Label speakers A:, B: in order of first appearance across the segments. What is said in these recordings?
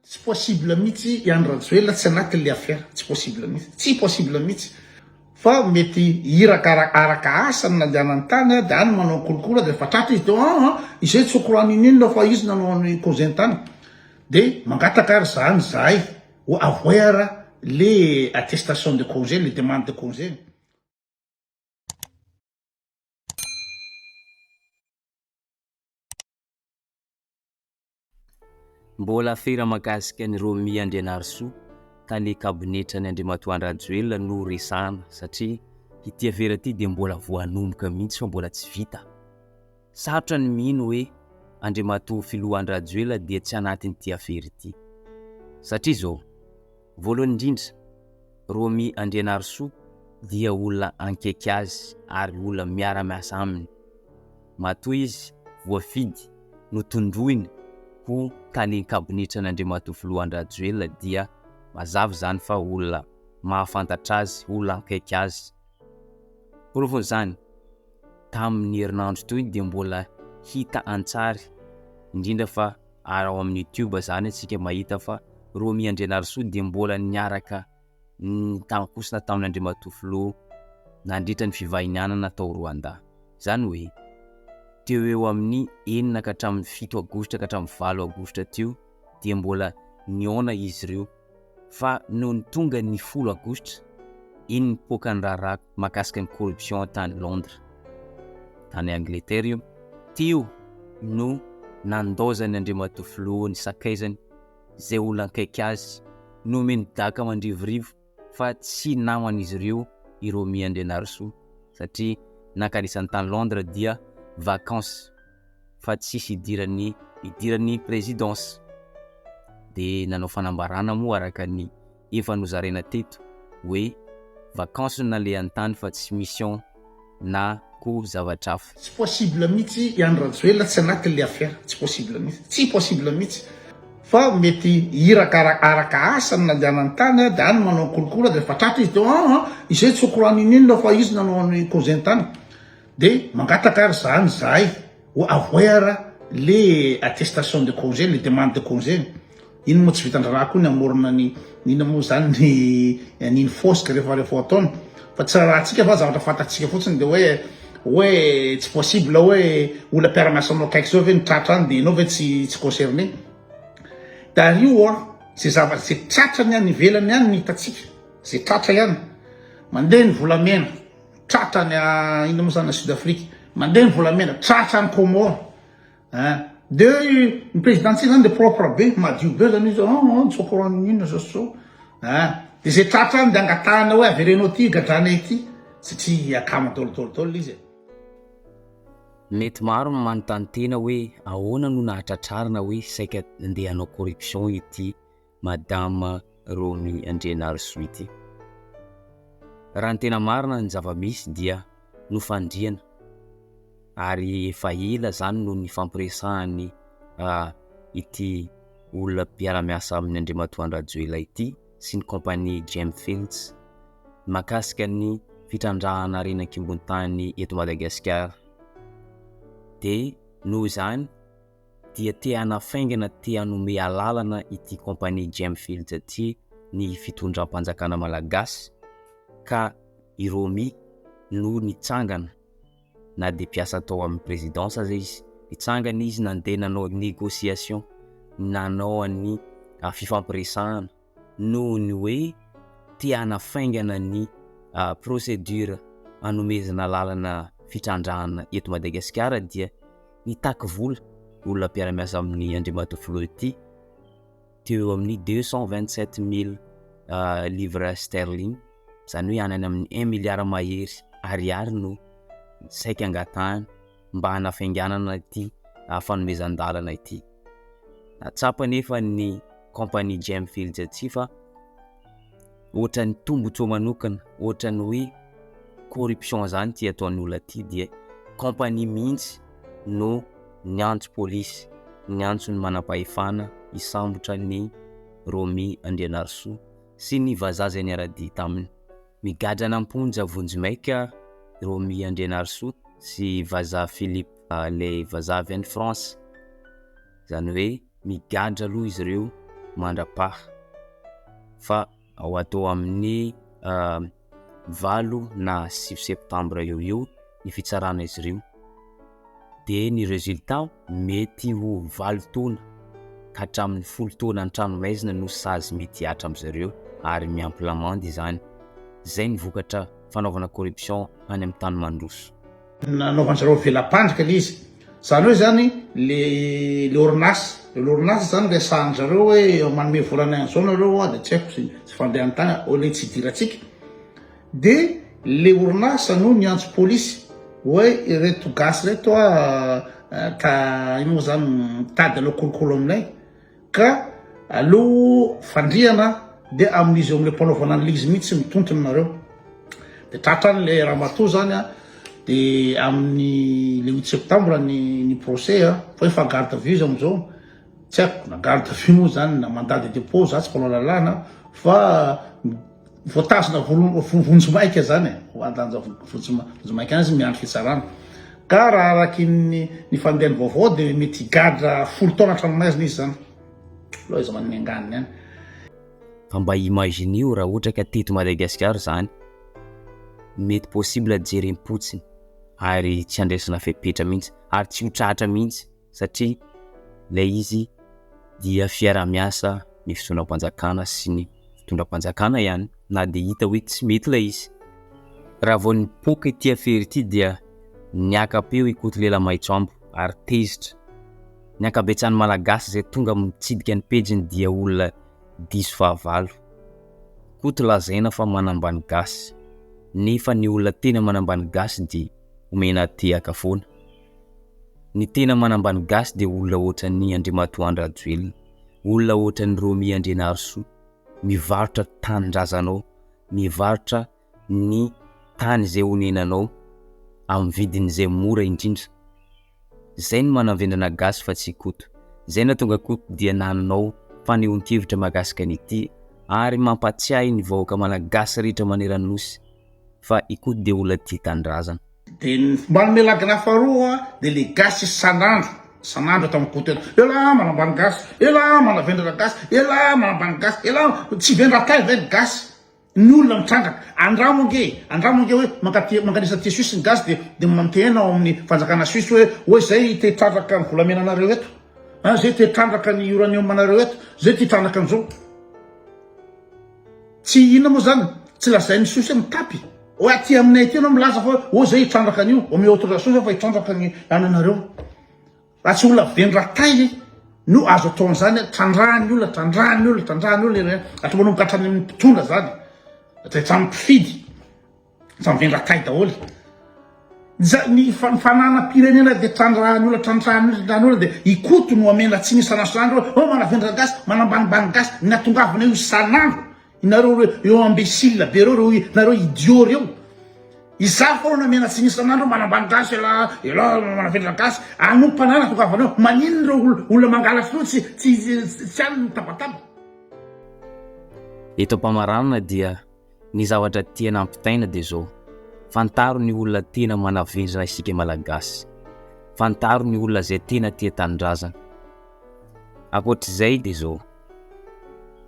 A: Tsy possible mihitsy Andry Rajoelina tsy anatin'le affaire, tsy possible mihitsy, tsy possible mihitsy. Fa mety hiraka araka asany nandehanany tany dia any manao kolokolo dia fatratra izy dia izay tsy korany inona fa izy nanao ny cause tany dia mangataka ary zany zahay ho avoir les attestations de congé, les demandes de congé.
B: Mbola Afera mahakasika ny Romy Andrianarisoa tany kabinetra ny Andriamatoa Rajoelina no resahana satria ity Afera ity dia mbola voanomboka mihitsy fa mbola tsy vita. Sarotra ny mino hoe Andriamatoa filoha Rajoelina dia tsy anatin'ity Afera ity. Satria zao, voalohany indrindra, Romy Andrianarisoa dia olona ankaiky azy ary olona miara-miasa aminy. Matoa izy voafidy notondroiny ho tany kabinetra ny Andriamatoa filoha Rajoelina dia mazava zany fa olona mahafantatra azy, olona ankaiky azy. Porofo zany, tamin'ny herinandro toy dia mbola hita an-tsary, indrindra fa ao amin'ny YouTube zany antsika mahita fa Romy Andrianarisoa dia mbola niaraka tankosina tamin'ny Andriamatoa filoha nandritra ny fivahinianana tao Rwanda. Zany hoe teo eo amin'ny 9 ka hatramin'ny 7 Aogositra ka hatramin'ny 9 Aogositra teo dia mbola niona izy ireo, fa noho ny tonga ny 10 Aogositra iny nipoaka ny raharaha mahakasika ny corruption tany Londres, tany Angleterre io, teo no nandozany Andriamatoa filoha ny sakaizany izay olona ankaiky azy nomeny daka mandrivorivo fa tsy namana izy ireo i Romy Andrianarisoa satria nakalisany tany Londres dia vacances fa tsisy idiran'ny présidence. Dia nanao fanambarana moa araka ny efa nozaraina teto hoe vacances na le an-tany fa tsy mission na ko zavatra hafa.
A: Tsy possible mihitsy Andry Rajoelina tsy anatin'le affaire, tsy possible mihitsy, tsy possible mihitsy. Fa mety hiraka araka asany nandehanany tany dia any manao kolokolo dia fatratra izy dia izay tsy korany inona fa izy nanao ny cause tany dia mangataka ary zany zahay ho avoir les attestations de congé, les demandes de congé. Ino moa tsy vitan-draharaha koa ny amorona ny inona moa zany ny fosika rehefa ataony, fa tsy rahantsika fa zavatra fantatsika fotsiny dia hoe tsy possible hoe olona mpiara-miasa anao kaiky zao ve nitratra any dia ianao ve tsy concerné. Da io zay zavatra zay tratrany any ivelany any hitatsika, zay tratra ihany mandeha ny volamena, tratra ny inona moa zany Sud Afrique, mandeha ny volamena, tratra ny Comore. Dia ny présidentsika zany dia propre be, madio be zany izy tsy korany inona zao. Dia zay tratra any dia angatahana hoe averenao ty gadranay ity satria akama dolo izy.
B: Mety maro ny manontany tena hoe ahoana no nahatratrarina hoe saika andeha hanao corruption ity Madame Romy Andrianarisoa ity. Raha ny tena marina ny zava-misy dia nofandriana ary efa ela zany no ny fampiresahany ity olona mpiara-miasa amin'ny Andriamatoa Rajoelina ity sy ny compagnie Gemfields mahakasika ny fitrandrahana renan-kimbon-tany eto Madagascar. Dia noho izany dia hanafaingana hanome alalana ity compagnie Gemfields ity ny fitondram-panjakana malagasy ka i Romy no nitsangana na dia mpiasa tao amin'ny présidence aza izy, nitsangana izy nandeha nanao négociation, nanao ny fifampiresahana noho ny hoe hanafaingana ny procédure hanomezana lalana fitrandrahana eto Madagascar dia nitaky vola olona mpiara-miasa amin'ny Andriamatoa filoha ity teo amin'ny 227 000 livres sterling, zany hoe anany amin'ny 1 milliard mahery ariary no saika angatahany mba hanafainganana ity fanomezan-dalana ity. Natsapa nefa ny compagnie Gemfields ity fa ohatra ny tombotsoa manokana, ohatra ny hoe corruption zany ty ataon'ny olona ty dia compagnie mihitsy no niantso polisy, niantso ny manam-pahefana hisambotra ny Romy Andrianarisoa sy ny vazaza niara-dia taminy. Migadrana amponja vonjimaika Romy Andrianarisoa sy vaza Philippe le vaza avy any France, zany hoe migadra aloha izy ireo mandrapaha fa ao atao amin'ny 8 na 6 septambra eo ny fitsarana izy ireo. Dia ny résultat mety ho 8 taona ka hatramin'ny 10 taona an-tranomaizina no sazy mety hatra amin'izareo ary miamplamande izany. Zay ny vokatra fanaovana corruption any amin'ny tany mandroso.
A: Nanaovan'zareo velam-pandrika le izy. Zany hoe zany le orinasa zany le sahan'zareo hoe manome volana zao nareo dia tsy haiko tsy fandehan'ny tany ole tsy idiratsika. Dia le orinasa no niantso polisy hoe ireto gasy reto ino zany tady aleo kolokolo aminay ka aleo fandriana dia amin'izy eo amin'le mpanaovana an'izy mihitsy mitontona nareo. Dia tratrany le ramatoa zany dia amin'ny le 8 septambra ny procès fa efa garde à vue izy amizao. Tsy haiko na garde à vue moa zany na mandat de dépôt za tsy mpanao lalàna fa voatazona vonjomaika zany adanja vonjomaika any izy miandro fitsarana. Ka raha araky ny fandehany vaovao dia mety gadra 10 taona hatraminaizina izy zany. Loha izy man'ny anganiny any.
B: Fa mba imagineo raha ohatra ka teto Madagascar zany mety possible jery impotsiny ary tsy andraisana fepetra mihitsy ary tsy ho tratra mihitsy satria ilay izy dia fiara-miasa ny fitondram-panjakana sy ny fitondram-panjakana ihany na dia hita hoe tsy mety ilay izy. Raha vao nipoka ity Afera ity dia niakapeo i Koto Lilahimahitsoambo ary tezitra. Ny ankabetsahany malagasy izay tonga mitsidika ny pejiny dia olona 19. Koto lazaina fa manambany gasy nefa ny olona tena manambany gasy dia omena tehaka foana. Ny tena manambany gasy dia olona ohatra ny Andry Rajoelina, olona ohatra ny Romy Andrianarisoa, mivarotra tanindrazanao, mivarotra ny tany izay honenanao amin'ny vidiny izay mora indrindra. Zay ny manavendrana gasy fa tsy Koto. Zay na tonga Koto dia nanao fanehoan-kevitra mahakasika an'ity ary mampatsiahy ny vahoaka malagasy rehetra maneran-nosy fa i Koto dia olona tia tanindrazana.
A: Dia manome lagana faharoa dia le gasy sanandro atao amin'ny Koto eto. Ela manambany gasy, ela manavendrana gasy, ela manambany gasy, ela tsy vendra-tay ve ny gasy. Ny olona mitrangaka andramonge hoe mankanisa tia Suisse ny gasy dia mantena ao amin'ny fanjakana Suisse hoe zay te-trandraka ny volamena anareo eto, zay te-trandraka ny uranium anareo eto, zay te-trandraka an'izao. Tsy inona moa zany tsy lazain'ny Suisse mitapy hoe aty aminay aty anao milaza fa zay hitrandraka an'io ome autorisation fa hitrandraka ny ananareo. Raha tsy olona vendra-tay no azo atao an'izany tandrahany olona atao manomboka hatrany amin'ny mpitondra zany. Hatrany mpifidy tsy mivendra-tay daholo. Ny fananam-pirenena dia tandrahany olona dia i Koto no amena tsy nisy sanandro manavendra gasy manambanibany gasy natongavana io isanandro. Nareo eo imbécile be nareo idiot reo. Iza foana namena tsy nisy sanandro manambany gasy ela manavendra gasy anompanana natongavana eo. Manino reo olona mangalatsy reo tsy any mitabataba.
B: Eto am-pamaranana dia ny zavatra tia nampitaina dia zao. Fantaro ny olona tena manavendrana isika malagasy. Fantaro ny olona izay tena tia tanindrazana. Ankoatr'izay dia zao.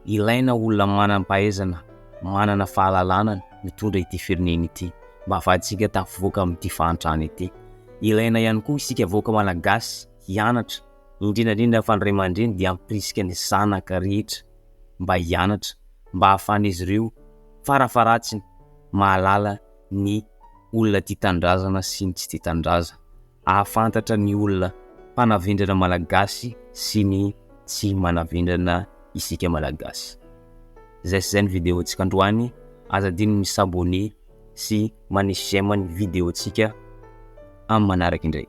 B: Ilaina olona manam-pahaizana, manana fahalalana mitondra ity firenena ity mba ahafahantsika tafivoaka amin'ity fahantrana ity. Ilaina ihany koa isika vahoaka malagasy hianatra, indrindrandrindra fa ny ray aman-dreny dia hampirisika ny zanaka rehetra mba hianatra, mba ahafahan'izy ireo farafaratsiny mahalala ny olona tia tanindrazana sy ny tsy tia tanindrazana, ahafantatra ny olona mpanavendrana malagasy sy ny tsy manavendrana isika malagasy. Zay sy zay ny vidéo antsika androany. Aza diny misabone sy manisy j'aime ny vidéo antsika amin'ny manaraka indray.